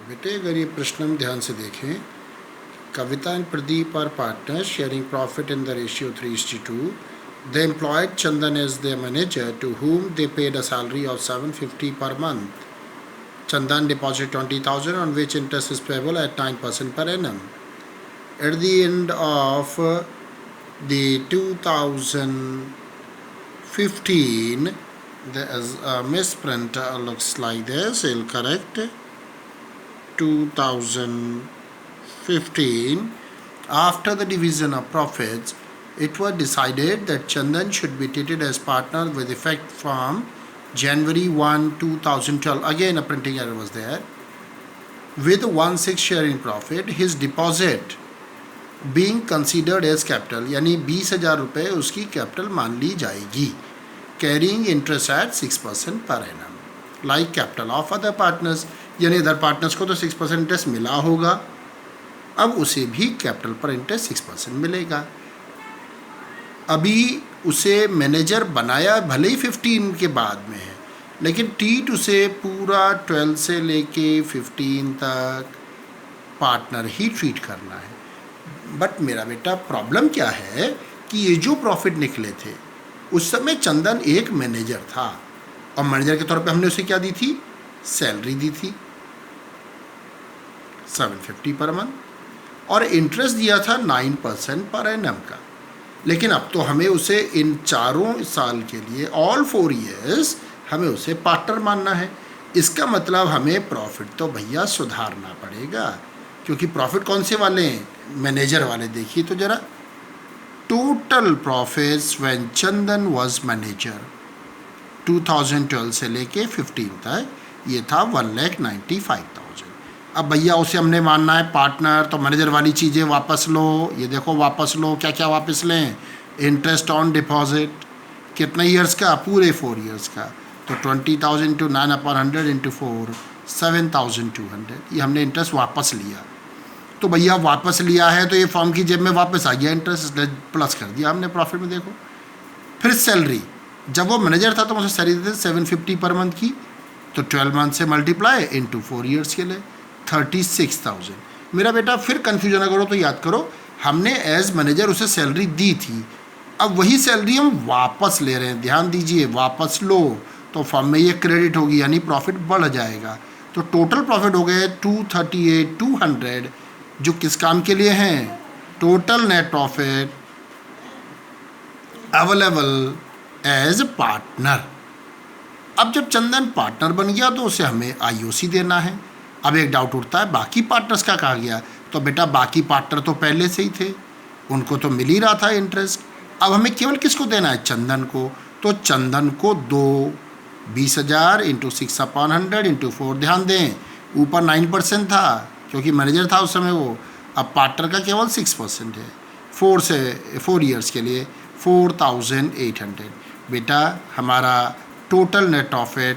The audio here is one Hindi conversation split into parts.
बेटे अगर ये प्रश्न हम ध्यान से देखें, Kavita and Pradeep are partners sharing profit in the ratio 3:2. They employed Chandan as their manager, to whom they paid a salary of 750 per month. Chandan deposited 20,000, on which interest is payable at 9% per annum. At the end of the 2015, there is a misprint, looks like this. I'll correct. 2015, after the division of profits, it was decided that Chandan should be treated as partner with effect from January 1, 2012. Again, a printing error was there. With 1/6 share in profit, his deposit being considered as capital, यानी 20,000 रुपये उसकी कैपिटल मान ली जाएगी, carrying interest eight 6% per annum, like capital of other partners. यानी अदर पार्टनर्स को तो 6% इंटरेस्ट मिला होगा, अब उसे भी कैपिटल पर इंटरेस्ट 6% मिलेगा. अभी उसे मैनेजर बनाया भले ही 15 के बाद में है, लेकिन ट्रीट उसे पूरा 12 से लेके 15 तक पार्टनर ही ट्रीट करना है. बट मेरा बेटा प्रॉब्लम क्या है कि ये जो प्रॉफिट निकले थे उस समय चंदन एक मैनेजर था, और मैनेजर के तौर पे हमने उसे क्या दी थी, सैलरी दी थी 750 पर मंथ, और इंटरेस्ट दिया था 9% पर एनम का. लेकिन अब तो हमें उसे इन 4 साल के लिए, ऑल 4 ईयर्स, हमें उसे पार्टनर मानना है. इसका मतलब हमें प्रॉफिट तो भैया सुधारना पड़ेगा, क्योंकि प्रॉफिट कौन से वाले हैं, मैनेजर वाले. देखिए तो जरा, total profits when Chandan was manager 2012 से लेके 15 तक ये था 1,95,000. अब भैया उसे हमने मानना है पार्टनर, तो मैनेजर वाली चीज़ें वापस लो. ये देखो वापस लो, क्या क्या वापस लें, इंटरेस्ट ऑन डिपॉजिट कितने ईयर्स का, पूरे 4 ईयर्स का. तो 20,000 इंटू 9/100 इंटू 4, 7,200, ये हमने इंटरेस्ट वापस लिया. तो भैया वापस लिया है तो ये फॉर्म की जेब में वापस आ गया इंटरेस्ट, प्लस कर दिया हमने प्रॉफिट में. देखो फिर सैलरी, जब वो मैनेजर था तो मुझे सैलरी देते 750 पर मंथ की, तो 12 मंथ से मल्टीप्लाई इंटू 4 ईयर्स के लिए 36,000. मेरा बेटा फिर कन्फ्यूजन करो तो याद करो, हमने एज मैनेजर उसे सैलरी दी थी, अब वही सैलरी हम वापस ले रहे हैं. ध्यान दीजिए, वापस लो तो फॉर्म में ये क्रेडिट होगी, यानी प्रॉफिट बढ़ जाएगा. तो टोटल प्रॉफिट हो गए 238,200, जो किस काम के लिए हैं, total net profit available as partner. अब जब चंदन पार्टनर बन गया तो उसे हमें आईओसी देना है. अब एक डाउट उठता है, बाकी पार्टनर्स का कहा गया, तो बेटा बाकी पार्टनर तो पहले से ही थे, उनको तो मिल ही रहा था इंटरेस्ट. अब हमें केवल किसको देना है, चंदन को. तो चंदन को 20,000 इंटू 6/100 इंटू 4. ध्यान दें ऊपर 9% था क्योंकि मैनेजर था उस समय वो, अब पार्टनर का केवल 6% है. 4 ईयर्स के लिए 4,800. बेटा हमारा टोटल नेट प्रॉफिट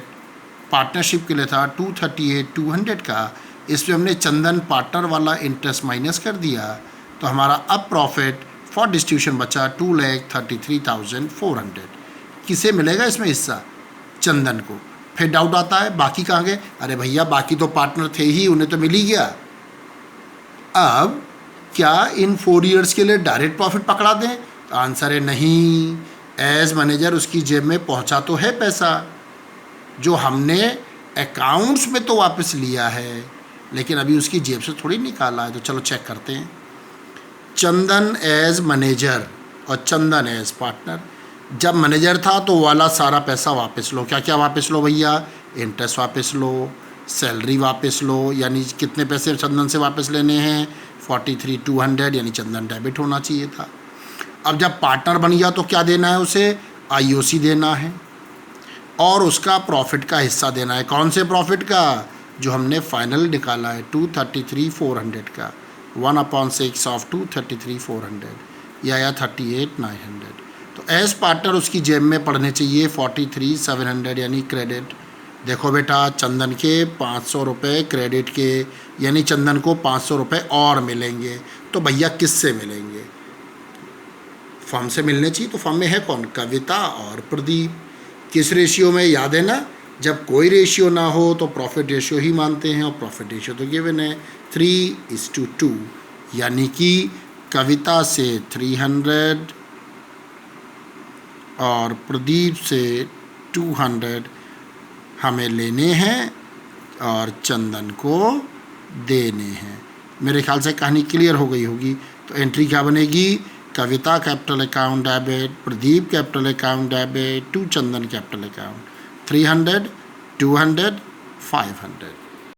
पार्टनरशिप के लिए था 238,200 का. इसमें हमने चंदन पार्टनर वाला इंटरेस्ट माइनस कर दिया, तो हमारा अब प्रॉफिट फॉर डिस्ट्रीब्यूशन बचा 2,33,400. किसे मिलेगा इसमें हिस्सा, चंदन को. फिर डाउट आता है बाकी कहाँ गए, अरे भैया बाकी तो पार्टनर थे ही, उन्हें तो मिल ही गया. अब क्या इन 4 ईयर्स के लिए डायरेक्ट प्रॉफिट पकड़ा दें, तो आंसर है नहीं. एज मैनेजर उसकी जेब में पहुंचा तो है पैसा, जो हमने अकाउंट्स में तो वापस लिया है, लेकिन अभी उसकी जेब से थोड़ी निकाला है. तो चलो चेक करते हैं. चंदन एज मैनेजर और चंदन एज पार्टनर. जब मैनेजर था तो वाला सारा पैसा वापस लो. क्या क्या वापस लो भैया, इंटरेस्ट वापस लो, सैलरी वापस लो, यानी कितने पैसे चंदन से वापस लेने हैं, 43,200, यानी चंदन डेबिट होना चाहिए था. अब जब पार्टनर बन गया तो क्या देना है उसे, आईओसी देना है, और उसका प्रॉफिट का हिस्सा देना है. कौन से प्रॉफिट का, जो हमने फाइनल निकाला है 233,400 का. 1/6 ऑफ 233,400, या 38,900. तो एज पार्टनर उसकी जेब में पड़ने चाहिए 43,700, यानी क्रेडिट. देखो बेटा चंदन के 500 रुपये क्रेडिट के, यानी चंदन को 500 रुपये और मिलेंगे. तो भैया किससे मिलेंगे, फॉर्म से मिलने चाहिए. तो फॉर्म में है कौन, कविता और प्रदीप. किस रेशियो में, याद है ना, जब कोई रेशियो ना हो तो प्रॉफिट रेशियो ही मानते हैं, और प्रॉफिट रेशियो तो गिवन है 3:2, यानी कि कविता से 300 और प्रदीप से 200 हमें लेने हैं और चंदन को देने हैं। मेरे ख्याल से कहानी क्लियर हो गई होगी। तो एंट्री क्या बनेगी? Kavita capital account debit, Pradeep capital account debit to Chandan capital account, 300, 200, 500।